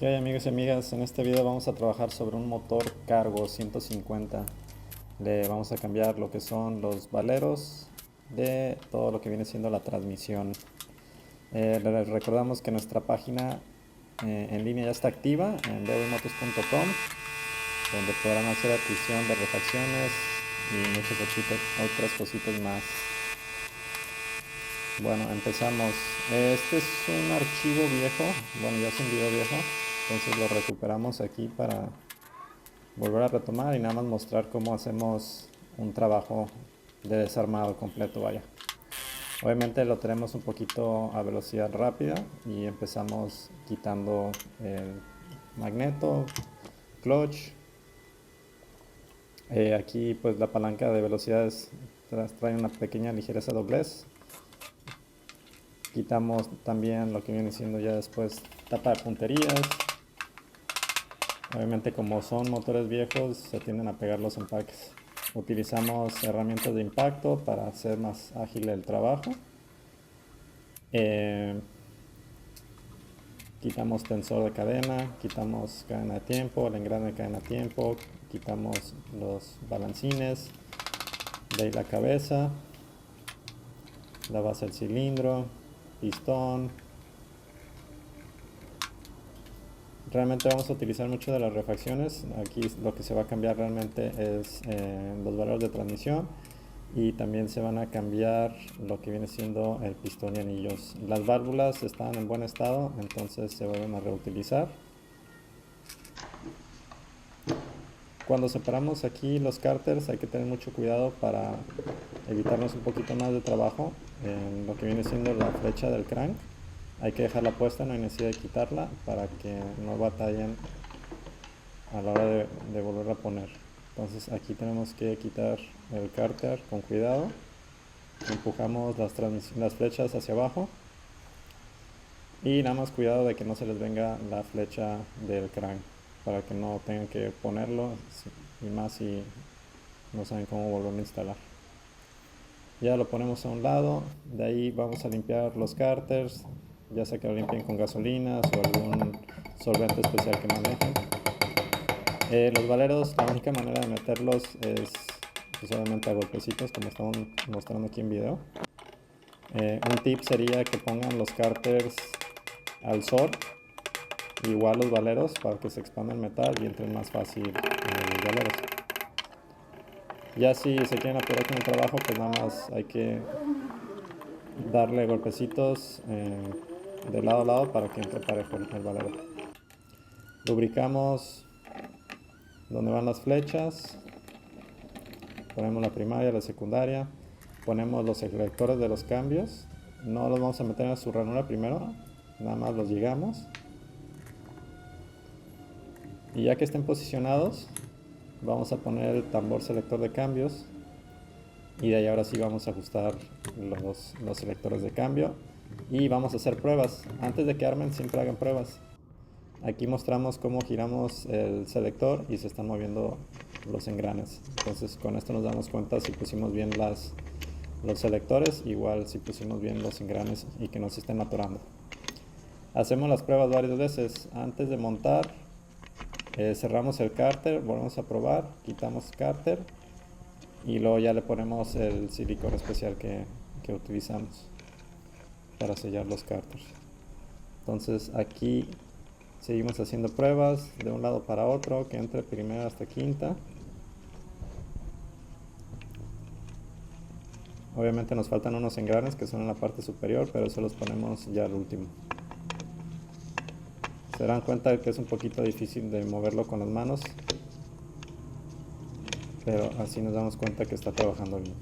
¿Qué hay, amigos y amigas? En este video vamos a trabajar sobre un motor Cargo 150. Le vamos a cambiar lo que son los valeros de todo lo que viene siendo la transmisión. Les recordamos que nuestra página en línea ya está activa en bwmotos.com, donde podrán hacer adquisición de refacciones y muchas otras cositas más. Bueno, empezamos. Este es un archivo viejo, bueno, ya es un video viejo, entonces lo recuperamos aquí para volver a retomar y nada más mostrar cómo hacemos un trabajo de desarmado completo, vaya. Obviamente lo tenemos un poquito a velocidad rápida y empezamos quitando el magneto, clutch. Aquí pues la palanca de velocidades trae una pequeña ligereza doblez. Quitamos también lo que viene siendo ya después tapa de punterías. Obviamente, como son motores viejos, se tienden a pegar los empaques. Utilizamos herramientas de impacto para hacer más ágil el trabajo. Quitamos tensor de cadena, quitamos cadena de tiempo, el engrane de cadena de tiempo, quitamos los balancines, de ahí la cabeza, la base del cilindro, pistón. Realmente vamos a utilizar mucho de las refacciones. Aquí lo que se va a cambiar realmente es los valores de transmisión, y también se van a cambiar lo que viene siendo el pistón y anillos. Las válvulas están en buen estado, entonces se vuelven a reutilizar. Cuando separamos aquí los cárters hay que tener mucho cuidado para evitarnos un poquito más de trabajo en lo que viene siendo la flecha del crank. Hay que dejarla puesta, no hay necesidad de quitarla para que no batallen a la hora de volverla a poner. Entonces aquí tenemos que quitar el cárter con cuidado. Empujamos las flechas hacia abajo y nada más cuidado de que no se les venga la flecha del crank, para que no tengan que ponerlo, y más si no saben cómo volverlo a instalar. Ya lo ponemos a un lado. De ahí vamos a limpiar los cárters, ya sea que lo limpien con gasolinas o algún solvente especial que manejen. Los valeros, la única manera de meterlos es pues, obviamente a golpecitos, como estamos mostrando aquí en video. Un tip sería que pongan los cárters al sol, igual los valeros, para que se expanda el metal y entren más fácil los valeros. Ya si se quieren apurar con el trabajo, pues nada más hay que darle golpecitos de lado a lado para que entre parejo el valero. Lubricamos donde van las flechas, ponemos la primaria, la secundaria, ponemos los selectores de los cambios. No los vamos a meter en su ranura primero, nada más los llegamos, y ya que estén posicionados vamos a poner el tambor selector de cambios, y de ahí ahora sí vamos a ajustar los selectores de cambio y vamos a hacer pruebas. Antes de que armen, siempre hagan pruebas. Aquí mostramos cómo giramos el selector y se están moviendo los engranes. Entonces con esto nos damos cuenta si pusimos bien los selectores, igual si pusimos bien los engranes y que no se estén atorando. Hacemos las pruebas varias veces. Antes de montar, cerramos el cárter, volvemos a probar, quitamos cárter y luego ya le ponemos el silicón especial que utilizamos para sellar los cárteres. Entonces aquí seguimos haciendo pruebas de un lado para otro, que entre primera hasta quinta. Obviamente nos faltan unos engranes que son en la parte superior, pero eso los ponemos ya al último. Se dan cuenta que es un poquito difícil de moverlo con las manos, pero así nos damos cuenta que está trabajando bien.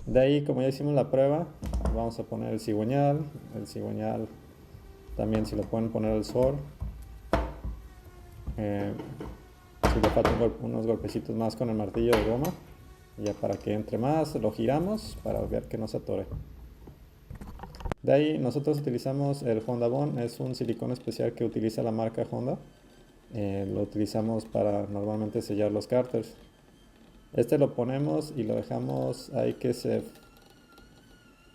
De ahí, como ya hicimos la prueba, vamos a poner el cigüeñal. El cigüeñal también, si lo pueden poner al sol. Si le faltan unos golpecitos más con el martillo de goma, ya para que entre más, lo giramos para ver que no se atore. De ahí nosotros utilizamos el Honda Bond, es un silicón especial que utiliza la marca Honda. Lo utilizamos para normalmente sellar los cárteres. Este lo ponemos y lo dejamos ahí que se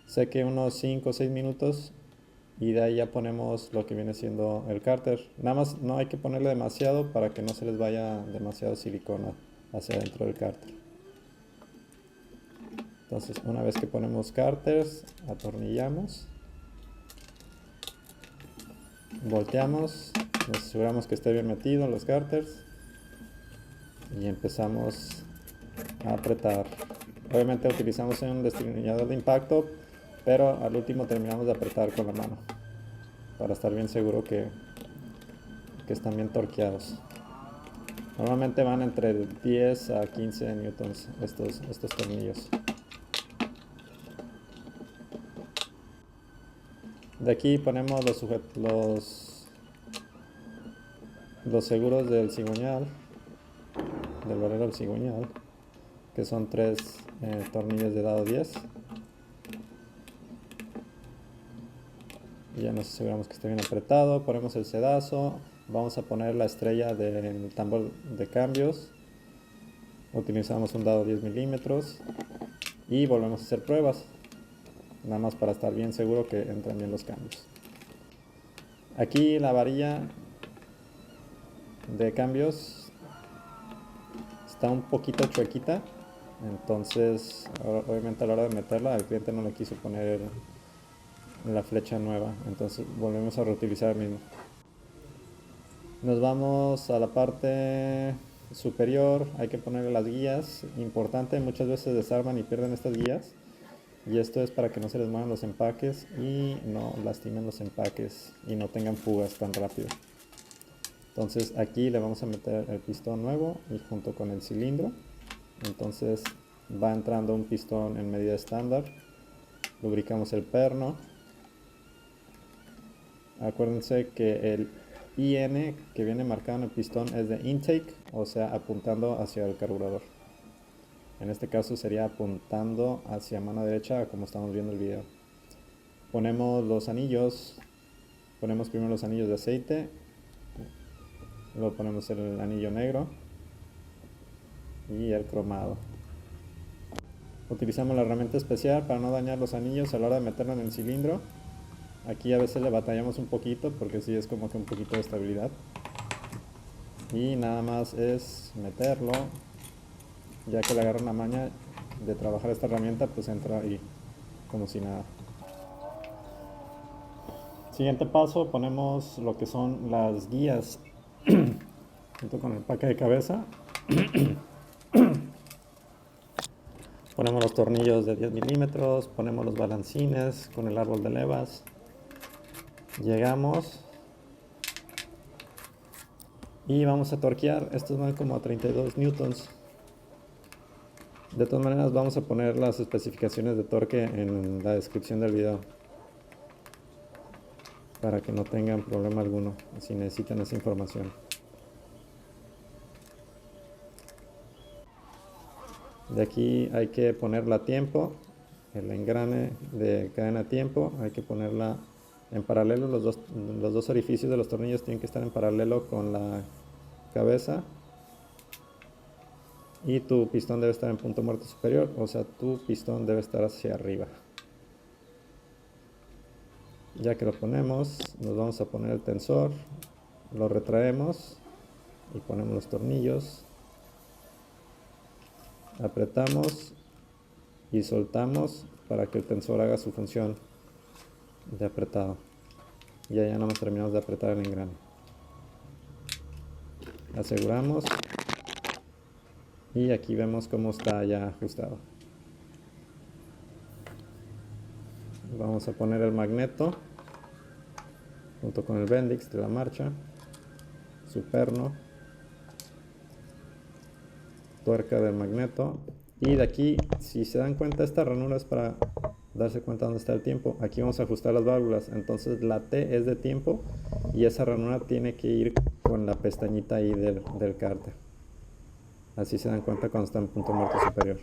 seque unos 5 o 6 minutos y de ahí ya ponemos lo que viene siendo el cárter. Nada más no hay que ponerle demasiado para que no se les vaya demasiado silicona hacia adentro del cárter. Entonces una vez que ponemos cárters, atornillamos, volteamos, nos aseguramos que esté bien metido en los cárters y empezamos a apretar. Obviamente utilizamos un destornillador de impacto, pero al último terminamos de apretar con la mano para estar bien seguro que están bien torqueados. Normalmente van entre 10 a 15 newtons estos tornillos. De aquí ponemos los seguros del cigüeñal, del valero del cigüeñal, que son 3 tornillos de dado 10. Y ya nos aseguramos que esté bien apretado. Ponemos el sedazo. Vamos a poner la estrella del tambor de cambios. Utilizamos un dado 10 milímetros. Y volvemos a hacer pruebas. Nada más para estar bien seguro que entran bien los cambios. Aquí la varilla de cambios está un poquito chuequita. Entonces, obviamente a la hora de meterla, el cliente no le quiso poner la flecha nueva, entonces volvemos a reutilizar el mismo. Nos vamos a la parte superior, hay que ponerle las guías. Importante, muchas veces desarman y pierden estas guías, y esto es para que no se les muevan los empaques y no lastimen los empaques y no tengan fugas tan rápido. Entonces aquí le vamos a meter el pistón nuevo y junto con el cilindro. Entonces va entrando un pistón en medida estándar. Lubricamos el perno. Acuérdense que el IN que viene marcado en el pistón es de intake, o sea, apuntando hacia el carburador. En este caso sería apuntando hacia mano derecha, como estamos viendo el video. Ponemos los anillos. Ponemos primero los anillos de aceite. Luego ponemos el anillo negro y el cromado. Utilizamos la herramienta especial para no dañar los anillos a la hora de meterlo en el cilindro. Aquí a veces le batallamos un poquito porque sí es como que un poquito de estabilidad. Y nada más es meterlo. Ya que le agarra una maña de trabajar esta herramienta, pues entra ahí como si nada. Siguiente paso, ponemos lo que son las guías junto con el paque de cabeza. Ponemos los tornillos de 10 milímetros, ponemos los balancines con el árbol de levas. Llegamos y vamos a torquear. Estos van como a 32 newtons. De todas maneras vamos a poner las especificaciones de torque en la descripción del video para que no tengan problema alguno si necesitan esa información. De aquí hay que ponerla a tiempo. El engrane de cadena a tiempo hay que ponerla en paralelo. Los dos orificios de los tornillos tienen que estar en paralelo con la cabeza. Y tu pistón debe estar en punto muerto superior, o sea, tu pistón debe estar hacia arriba. Ya que lo ponemos, nos vamos a poner el tensor, lo retraemos y ponemos los tornillos. Apretamos y soltamos para que el tensor haga su función de apretado. Y ya no terminamos de apretar el engrane. Aseguramos y aquí vemos cómo está ya ajustado. Vamos a poner el magneto junto con el Bendix de la marcha, su perno, tuerca del magneto, y de aquí, si se dan cuenta, esta ranura es para darse cuenta dónde está el tiempo. Aquí vamos a ajustar las válvulas, entonces la T es de tiempo y esa ranura tiene que ir con la pestañita ahí del cárter. Así se dan cuenta cuando está en punto muerto superior.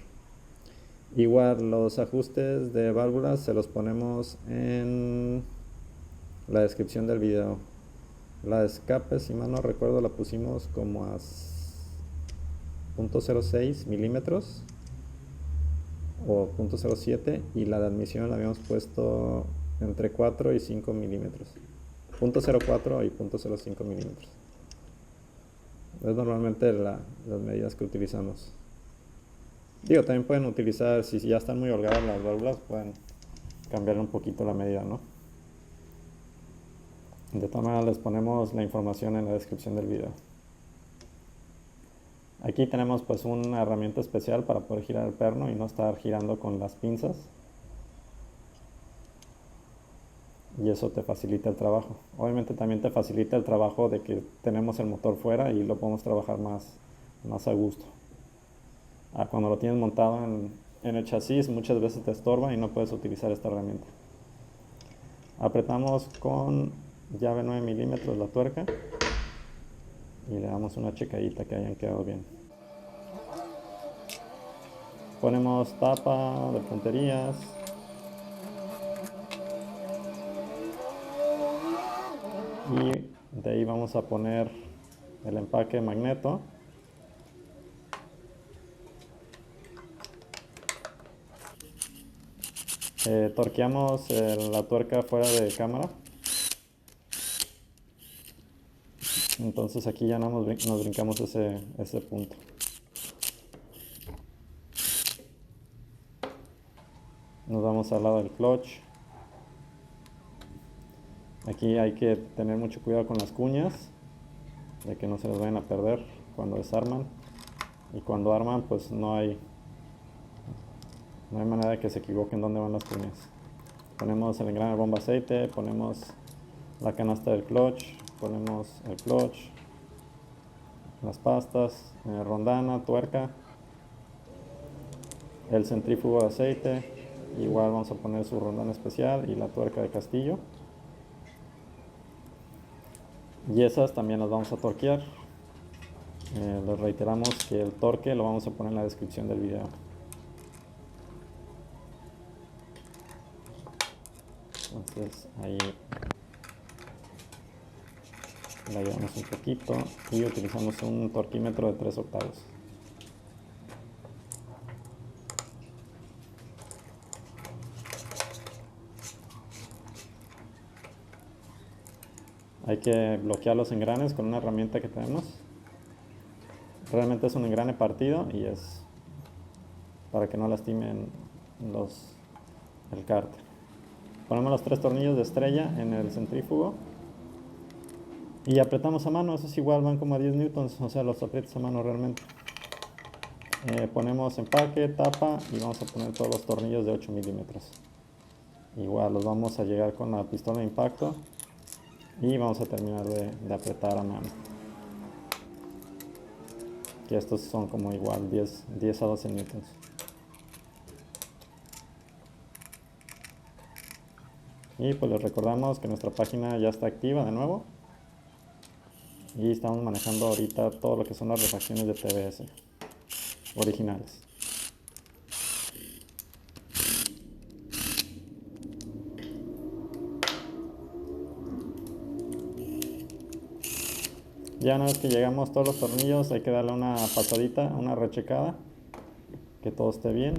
Igual los ajustes de válvulas se los ponemos en la descripción del video. La de escape, si mal no recuerdo, la pusimos como a .06 milímetros o .07, y la de admisión la habíamos puesto entre 4 y 5 milímetros, .04 y .05 milímetros. Es normalmente las medidas que utilizamos. Digo, también pueden utilizar, si ya están muy holgadas las válvulas, pueden cambiar un poquito la medida, ¿no? De todas maneras les ponemos la información en la descripción del video. Aquí tenemos pues una herramienta especial para poder girar el perno y no estar girando con las pinzas. Y eso te facilita el trabajo. Obviamente también te facilita el trabajo de que tenemos el motor fuera y lo podemos trabajar más a gusto. Cuando lo tienes montado en el chasis, muchas veces te estorba y no puedes utilizar esta herramienta. Apretamos con llave 9 milímetros la tuerca y le damos una checadita que hayan quedado bien. Ponemos tapa de punterías. Y de ahí vamos a poner el empaque de magneto. Torqueamos la tuerca fuera de cámara. Entonces aquí ya nos brincamos ese punto. Nos vamos al lado del clutch. Aquí hay que tener mucho cuidado con las cuñas, de que no se las vayan a perder cuando desarman. Y cuando arman, pues no hay manera de que se equivoquen dónde van las cuñas. Ponemos el engrane de bomba aceite, ponemos la canasta del clutch, ponemos el clutch, las pastas, rondana, tuerca, el centrífugo de aceite. Igual vamos a poner su rondana especial y la tuerca de castillo. Y esas también las vamos a torquear. Les reiteramos que el torque lo vamos a poner en la descripción del video. Entonces ahí la llevamos un poquito y utilizamos un torquímetro de 3 octavos. Hay que bloquear los engranes con una herramienta que tenemos. Realmente es un engrane partido y es para que no lastimen el cárter. Ponemos los 3 tornillos de estrella en el centrífugo y apretamos a mano. Esos igual van como a 10 newtons, o sea, los aprietas a mano realmente. Ponemos empaque, tapa y vamos a poner todos los tornillos de 8 milímetros. Igual los vamos a llegar con la pistola de impacto y vamos a terminar de apretar a mano. Que estos son como igual 10 a 12 newtons. Y pues les recordamos que nuestra página ya está activa de nuevo y estamos manejando ahorita todo lo que son las refacciones de TBS originales. Ya una vez que llegamos todos los tornillos hay que darle una pasadita, una rechecada, que todo esté bien.